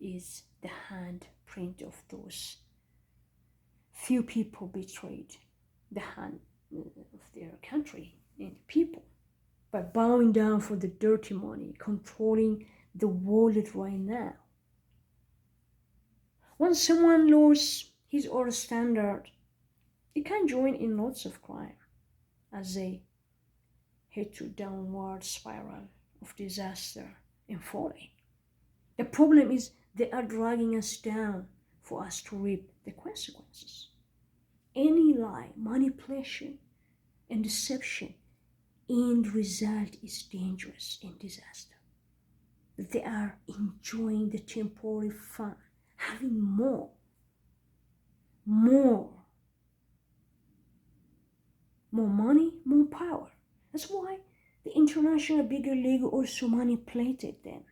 is the handprint of those few people betrayed the hand of their country and people by bowing down for the dirty money, controlling the world right now. Once someone lowers his or her standard, he can join in lots of crime as they head to downward spiral of disaster and folly. The problem is they are dragging us down for us to reap the consequences. Any lie, manipulation, and deception end result is dangerous and disaster. They are enjoying the temporary fun, having more money, more power. That's why the international bigger league also manipulated them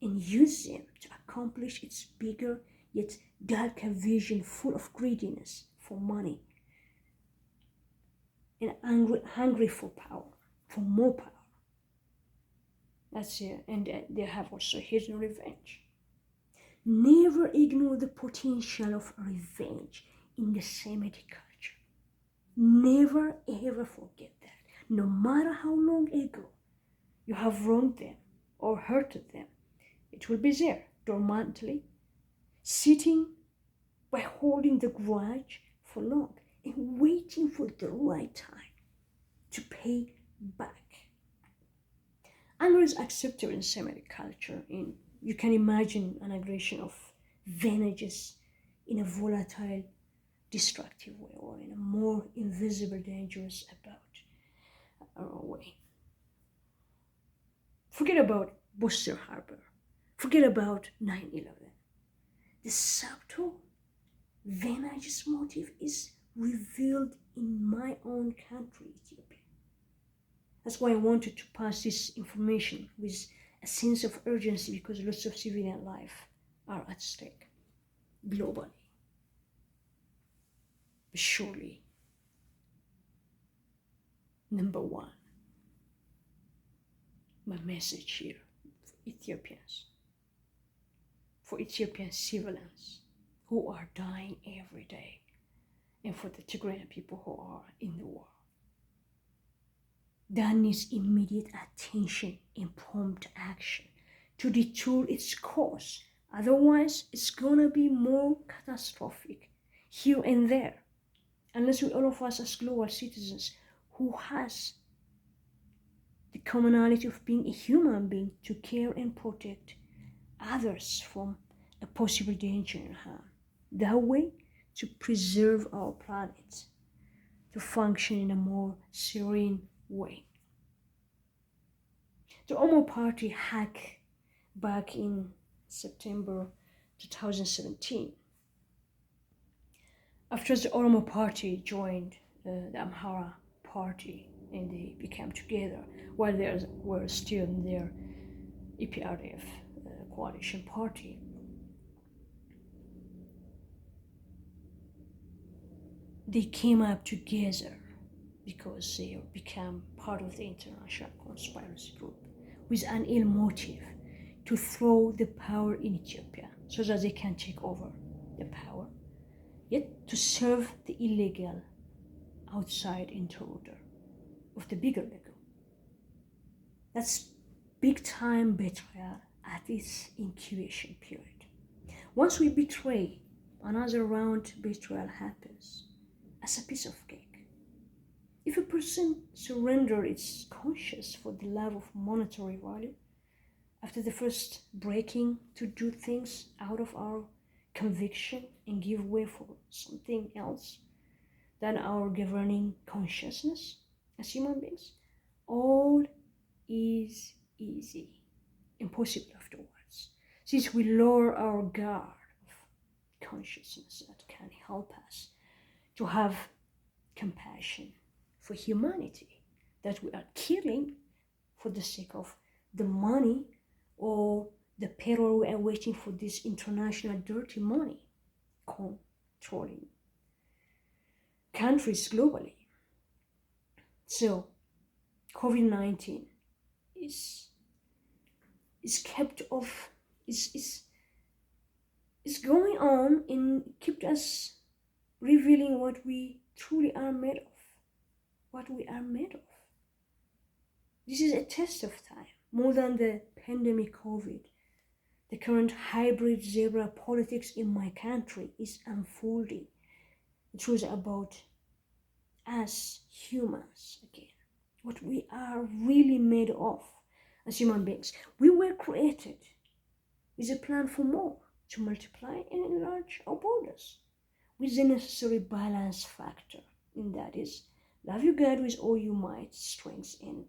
and used them to accomplish its bigger yet darker vision full of greediness for money and hungry for power, for more power. That's it, and they have also hidden revenge. Never ignore the potential of revenge in the Semitic culture. Never ever forget that. No matter how long ago you have wronged them or hurted them, it will be there, dormantly, sitting by holding the grudge for long and waiting for the right time to pay back. Anger is accepted in Semitic culture. You can imagine an aggression of vengeance in a volatile, destructive way, or in a more invisible, dangerous way. Forget about Buster Harbor. Forget about 9/11. The subtle vengeance motive is revealed in my own country, Ethiopia. That's why I wanted to pass this information with a sense of urgency, because lots of civilian life are at stake globally. But surely, number one, my message here for Ethiopians, for Ethiopian civilians who are dying every day, and for the Tigrayan people who are in the war. That needs immediate attention and prompt action to detour its course. Otherwise, it's gonna be more catastrophic here and there. Unless we, all of us as global citizens who has the commonality of being a human being to care and protect others from a possible danger and harm. That way, to preserve our planet, to function in a more serene way. The Oromo Party hacked back in September 2017. After the Oromo Party joined the Amhara Party and they became together, while they were still in their EPRDF coalition party, they came up together because they became part of the international conspiracy group with an ill motive to throw the power in Ethiopia so that they can take over the power, yet to serve the illegal outside intruder of the bigger league. That's big time betrayal at its incubation period. Once we betray, another round betrayal happens as a piece of cake. If a person surrenders its conscience for the love of monetary value, after the first breaking to do things out of our conviction and give way for something else than our governing consciousness as human beings, all is easy, impossible afterwards, since we lower our guard of consciousness that can help us to have compassion for humanity that we are killing for the sake of the money or the payroll we are waiting for, this international dirty money controlling countries globally. So COVID-19 is kept off, is It's going on and kept us revealing what we truly are made of. What we are made of. This is a test of time, more than the pandemic COVID. The current hybrid zebra politics in my country is unfolding. It was about us humans again, what we are really made of as human beings. We were created with a plan for more, to multiply and enlarge our borders, with the necessary balance factor, and that is love your God with all your might, strength, and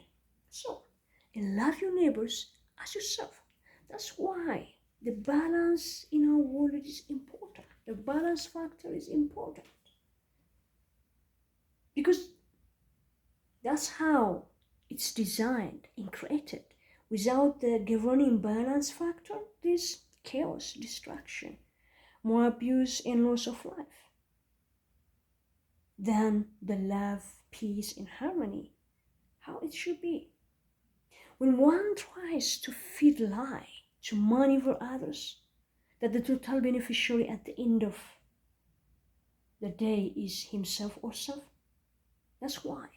soul, and love your neighbors as yourself. That's why the balance in our world is important. The balance factor is important. Because that's how it's designed and created. Without the governing balance factor, there's chaos, distraction, more abuse, and loss of life than the love, peace, and harmony, how it should be. When one tries to feed lie, to maneuver others, that the total beneficiary at the end of the day is himself or self, that's why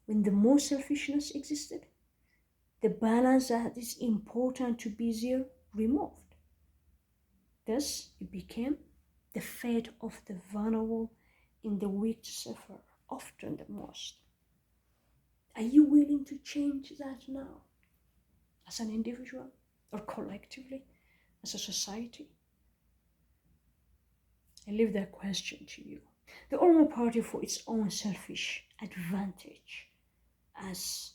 when the more selfishness existed, the balance that is important to be there removed. Thus, it became the fate of the vulnerable and the weak to suffer, often the most. Are you willing to change that now, as an individual or collectively, as a society? I leave that question to you. The Oromo Party, for its own selfish advantage, as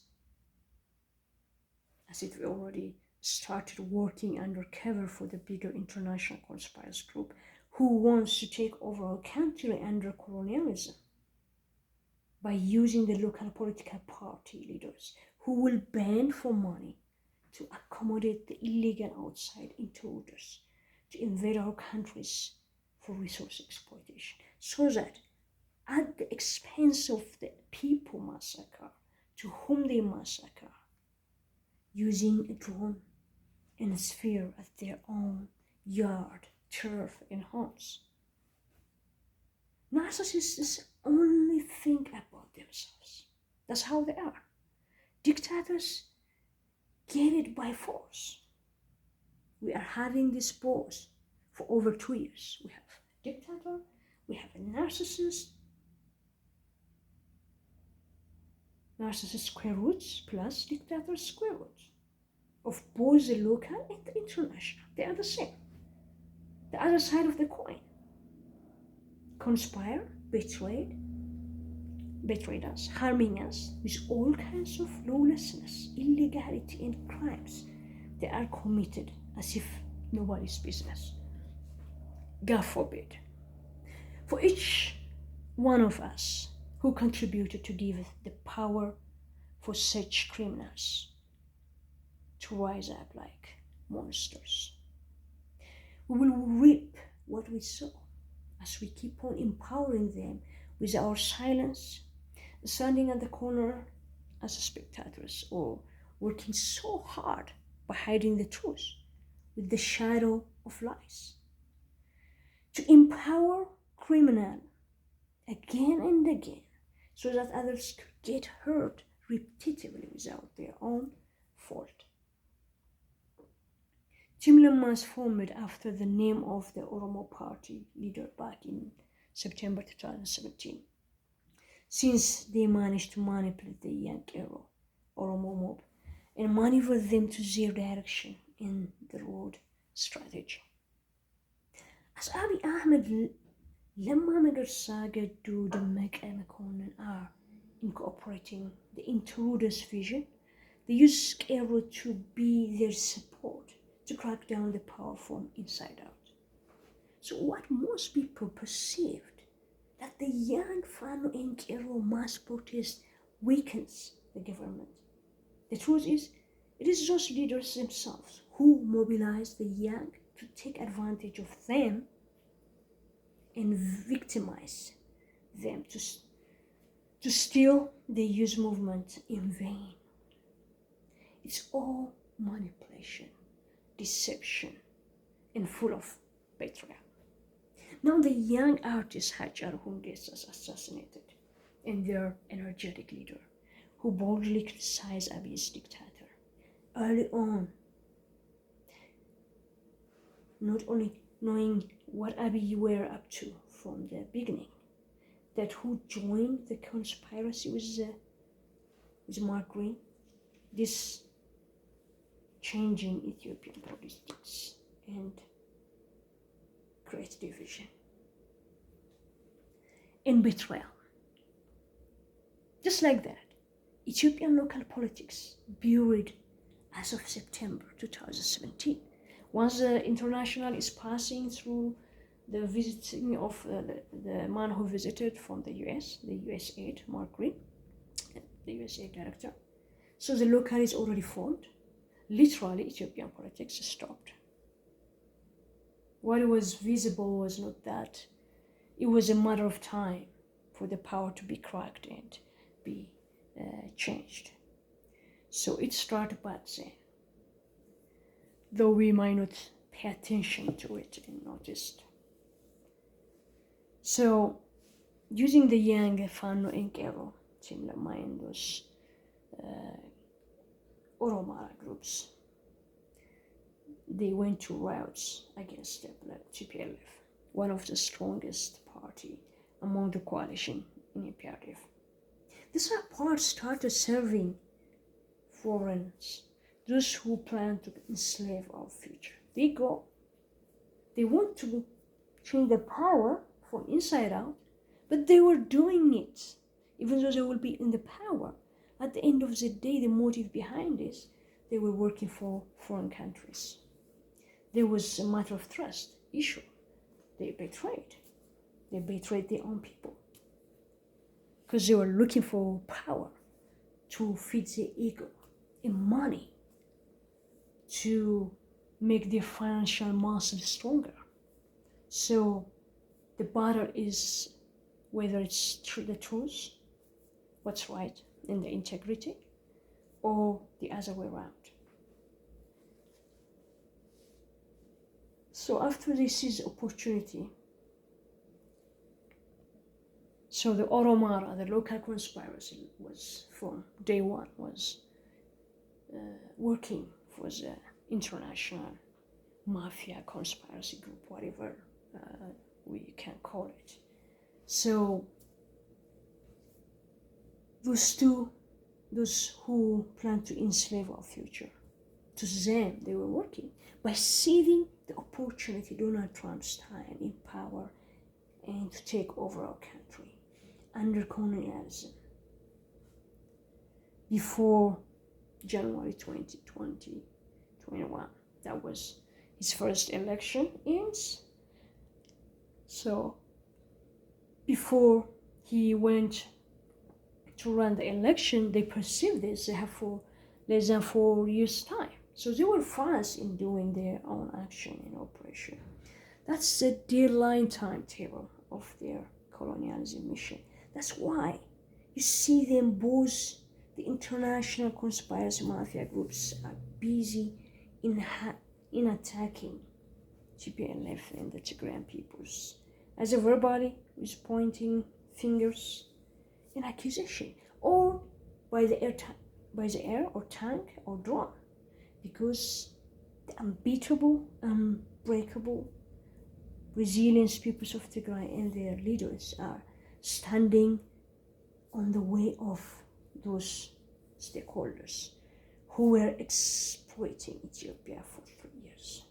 it already started working undercover for the bigger international conspiracy group who wants to take over our country under colonialism by using the local political party leaders who will bend for money to accommodate the illegal outside intruders to invade our countries for resource exploitation, so that at the expense of the people massacre, to whom they massacre, using a drone and a sphere as their own yard, turf, and homes. Narcissists only think about themselves. That's how they are. Dictators get it by force. We are having this pause for over 2 years. We have a dictator, we have a narcissist square roots plus dictator square roots of both the local and the international. They are the same. The other side of the coin. Conspire, betrayed us, harming us with all kinds of lawlessness, illegality, and crimes. They are committed as if nobody's business. God forbid. For each one of us who contributed to give the power for such criminals to rise up like monsters, we will reap what we sow as we keep on empowering them with our silence, standing at the corner as spectators, or working so hard by hiding the truth with the shadow of lies. To empower criminal again and again so that others could get hurt repetitively without their own fault. Team Lemma was formed after the name of the Oromo Party leader back in September 2017, since they managed to manipulate the young Oromo mob and maneuver them to their direction in the road strategy. As Abiy Ahmed, Lemma Magarsa, Gaddu, Dammaqe Mokonnin are incorporating the intruders' vision, they use Qeerroo to be their support to crack down the power from inside out. So what most people perceived, that the young Fano and Qeerroo mass protest weakens the government. The truth is, it is those leaders themselves who mobilize the young to take advantage of them and victimize them to steal the youth movement in vain. It's all manipulation, deception, and full of betrayal. Now the young artist Hajar, whom gets assassinated, and their energetic leader, who boldly criticized Abiy's dictator. Early on, not only knowing what Abiy were up to from the beginning, that who joined the conspiracy with Mark Green, this changing Ethiopian politics and great division and betrayal. Just like that, Ethiopian local politics buried as of September 2017. Once the international is passing through the visiting of the man who visited from the US, the US aid, Mark Green, the US aid director. So the local is already formed. Literally, Ethiopian politics stopped. What was visible was not that. It was a matter of time for the power to be cracked and be changed. So it started back then, though we might not pay attention to it and notice. So, using the young Fano and Kero, similar mind was Oromara groups. They went to riots against the TPLF, one of the strongest party among the coalition in EPRDF. This part started serving foreigners, those who plan to enslave our future. They want to change the power from inside out, but they were doing it, even though they will be in the power. At the end of the day, the motive behind this, they were working for foreign countries. There was a matter of trust issue. They betrayed their own people because they were looking for power to feed their ego and money to make their financial muscle stronger. So the battle is whether it's the truth, what's right, and the integrity, or the other way around. So after this is opportunity, so the Oromara, the local conspiracy, was from day one was working for the international mafia conspiracy group, whatever we can call it. So those who plan to enslave our future, to them they were working by seizing the opportunity Donald Trump's time in power and to take over our country under colonialism before January 2021. That was his first election ends. So before he went to run the election, they perceived this they have for less than 4 years' time. So they were fast in doing their own action and operation. That's the deadline timetable of their colonialism mission. That's why you see them both, the international conspiracy mafia groups are busy in attacking TPLF and the Tigrayan peoples, as a verbally with pointing fingers and accusation, or by the air or tank or drone, because the unbeatable, unbreakable, resilient peoples of Tigray and their leaders are standing on the way of those stakeholders who were exploiting Ethiopia for 3 years.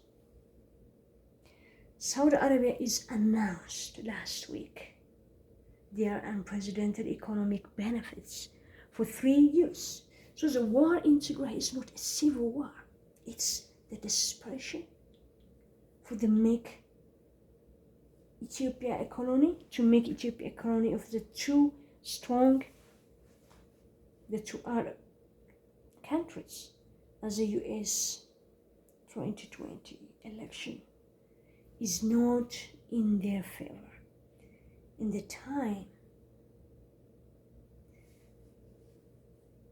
Saudi Arabia is announced last week their unprecedented economic benefits for 3 years. So the war in Tigray is not a civil war. It's the desperation for the make Ethiopia economy of the two Arab countries, as the US 2020 election is not in their favor. In the time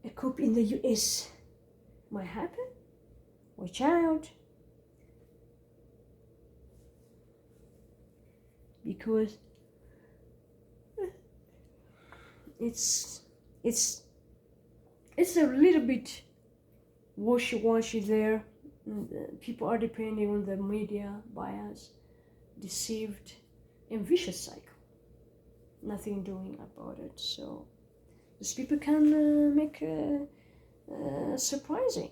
a coup in the US might happen, watch out. because it's a little bit washy-washy there. People are depending on the media bias, deceived, and vicious cycle. Nothing doing about it. So these people can make surprising.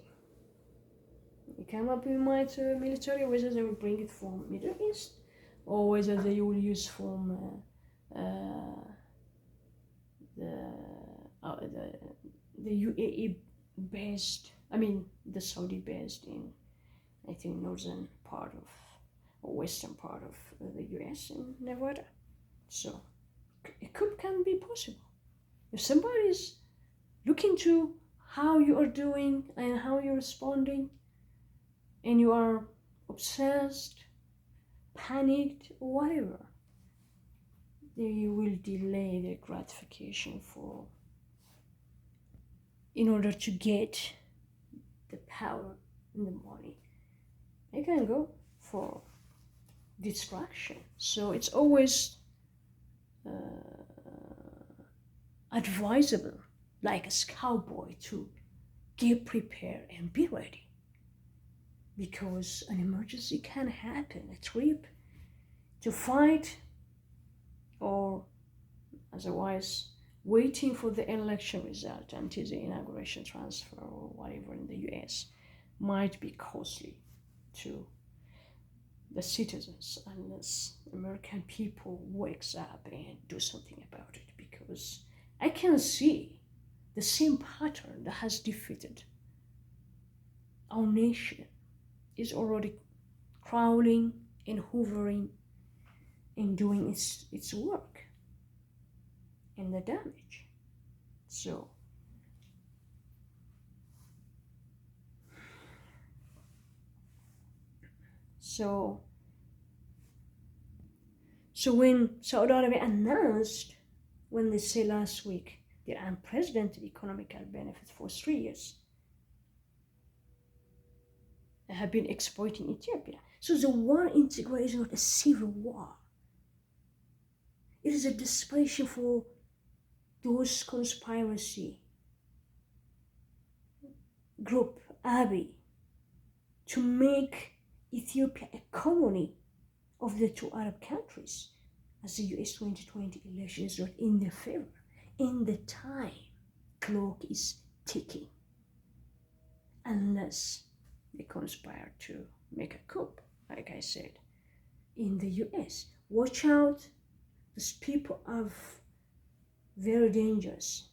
They come up with military, whether they will bring it from Middle East or whether they will use from the UAE based, the Saudi based in, I think, northern part of or western part of the US in Nevada. So it can be possible. If somebody is looking to how you are doing and how you're responding, and you are obsessed, panicked, or whatever, they will delay their gratification in order to get the power and the money. They can go for distraction. So it's always advisable, like a cowboy, to get prepared and be ready, because an emergency can happen, a trip to fight, or otherwise waiting for the election result until the inauguration transfer or whatever in the US might be costly to the citizens unless American people wakes up and do something about it, because I can see the same pattern that has defeated our nation is already crawling and hovering and doing its work and the damage. So when Saudi Arabia announced, when they say last week, their unprecedented economical benefits for 3 years, they have been exploiting Ethiopia. So the war in Tigray is not a civil war. It is a desperation for those conspiracy group, Abiy, to make Ethiopia a colony of the two Arab countries, as the US 2020 elections are in their favor. In the time clock is ticking, unless they conspire to make a coup, like I said, in the US. Watch out, these people are very dangerous.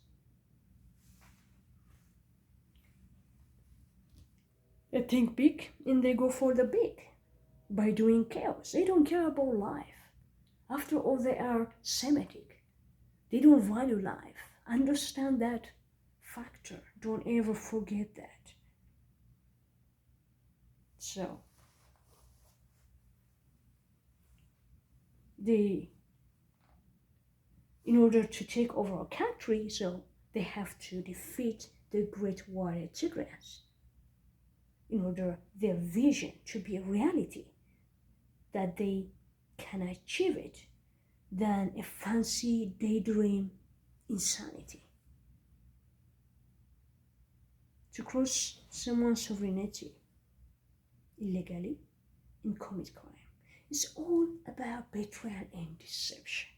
They think big and they go for the big by doing chaos. They don't care about life. After all, they are Semitic. They don't value life. Understand that factor. Don't ever forget that. So, in order to take over a country, so they have to defeat the great warrior Tigrayans in order their vision to be a reality, that they can achieve it than a fancy daydream insanity. To cross someone's sovereignty illegally and commit crime is all about betrayal and deception.